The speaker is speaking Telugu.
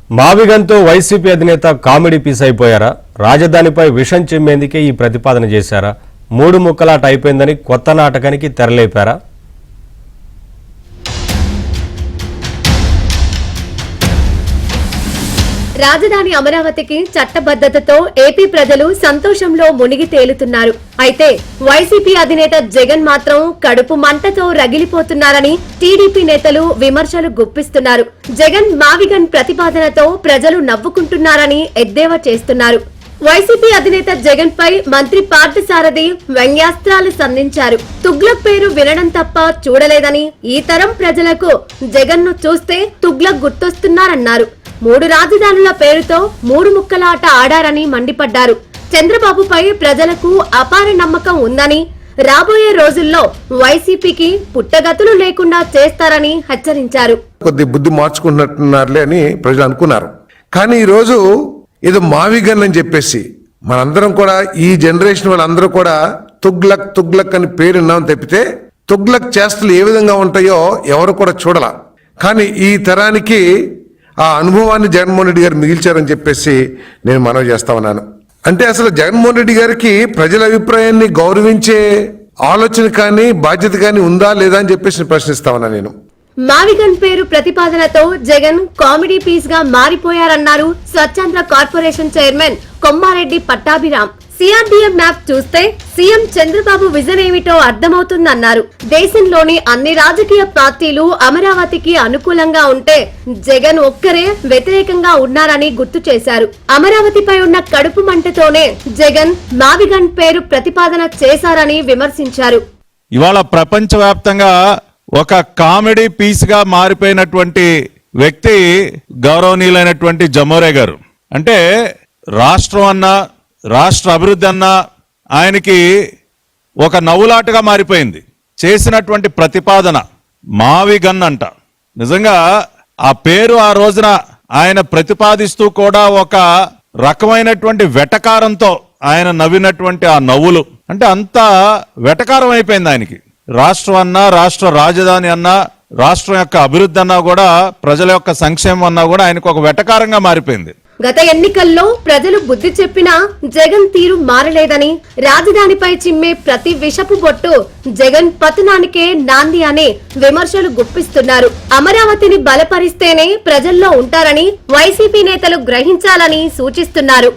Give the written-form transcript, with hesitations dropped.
మావిగన్తో వైసీపీ అధినేత కామెడీ పీస్ అయిపోయారా? రాజధానిపై విషం చిమ్మేందుకే ఈ ప్రతిపాదన చేశారా? మూడు ముక్కలాట అయిపోయిందని కొత్త నాటకానికి తెరలేపారా? రాజధాని అమరావతికి చట్టబద్ధతతో ఏపీ ప్రజలు సంతోషంలో మునిగి తేలుతున్నారు. అయితే వైసీపీ అధినేత జగన్ మాత్రం కడుపు మంటతో రగిలిపోతున్నారని టీడీపీ నేతలు విమర్శలు గుప్పిస్తున్నారు. జగన్ మావిగన్ ప్రతిపాదనతో ప్రజలు నవ్వుకుంటున్నారని ఎద్దేవా చేస్తున్నారు. వైసీపీ అధినేత జగన్ పై మంత్రి పార్థసారథి వ్యంగ్యాస్త్రాలు సంధించారు. తుగ్లక్ పేరు వినడం తప్ప చూడలేదని, ఈ తరం ప్రజలకు జగన్ ను చూస్తే తుగ్లక్ గుర్తొస్తున్నారన్నారు. మూడు రాజధానుల పేరుతో మూడు ముక్కలాట ఆడారని మండిపడ్డారు. చంద్రబాబుపై ప్రజలకు అపార నమ్మకం ఉందని, రాబోయే రోజుల్లో వైసీపీకి పుట్టగతులు లేకుండా చేస్తారని హెచ్చరించారు. కొద్ది బుద్ధి మార్చుకున్నట్టున్నారులే అని ప్రజలు అనుకున్నారు. కానీ ఈ రోజు ఏదో మావిగన్ అని చెప్పేసి మనందరం కూడా, ఈ జనరేషన్ వాళ్ళందరూ కూడా తుగ్లక్ తుగ్లక్ అని పేరు విన్నాం తప్పితే తుగ్లక్ చేష్టలు ఏ విధంగా ఉంటాయో ఎవరు కూడా చూడాల. కానీ ఈ తరానికి ఆ అనుభవాన్ని జగన్మోహన్ రెడ్డి గారు మిగిల్చారని చెప్పేసి నేను మనవి చేస్తా ఉన్నాను. అంటే అసలు జగన్మోహన్ రెడ్డి గారికి ప్రజల అభిప్రాయాన్ని గౌరవించే ఆలోచన కానీ బాధ్యత కానీ ఉందా లేదా అని చెప్పేసి ప్రశ్నిస్తా ఉన్నా నేను. మావిగన్ పేరు ప్రతిపాదనతో జగన్ కామెడీ పీస్ గా మారిపోయారన్నారు Swachh Andhra corporation chairman Kommareddy Pattabhiram. CRDM map చూస్తే సీఎం చంద్రబాబు విజన్ ఏమిటో అర్థమవుతుందన్నారు. దేశంలోని అన్ని రాజకీయ పార్టీలు అమరావతికి అనుకూలంగా ఉంటే జగన్ ఒక్కరే వ్యతిరేకంగా ఉన్నారని గుర్తు చేశారు. అమరావతిపై ఉన్న కడుపు మంటతోనే జగన్ మావిగన్ పేరు ప్రతిపాదన చేశారని విమర్శించారు. ఇవాళ ప్రపంచవ్యాప్తంగా ఒక కామెడీ పీస్ గా మారిపోయినటువంటి వ్యక్తి గౌరవనీయులైనటువంటి జమోరే గారు. అంటే రాష్ట్రం అన్నా, రాష్ట్ర అభివృద్ధి అన్నా ఆయనకి ఒక నవ్వులాటగా మారిపోయింది. చేసినటువంటి ప్రతిపాదన మావిగన్ అంట. నిజంగా ఆ పేరు ఆ రోజున ఆయన ప్రతిపాదిస్తూ కూడా ఒక రకమైనటువంటి వెటకారంతో ఆయన నవ్వినటువంటి ఆ నవ్వులు అంటే అంత వెటకారం అయిపోయింది ఆయనకి. రాష్ట్రం అన్నా, రాష్ట్ర రాజధాని అన్నా, రాష్ట్రం యొక్క అభివృద్ధి అన్నా కూడా, ప్రజల యొక్క సంక్షేమం అన్నా కూడా ఆయనకు ఒక వెటకారంగా మారిపోయింది. గత ఎన్నికల్లో ప్రజలు బుద్ధి చెప్పినా జగన్ తీరు మారలేదని, రాజధానిపై చిమ్మే ప్రతి విషపు బొట్టు జగన్ పతనానికే నాంది అని విమర్శలు గుప్పిస్తున్నారు. అమరావతిని బలపరిస్తేనే ప్రజల్లో ఉంటారని వైసీపీ నేతలు గ్రహించాలని సూచిస్తున్నారు.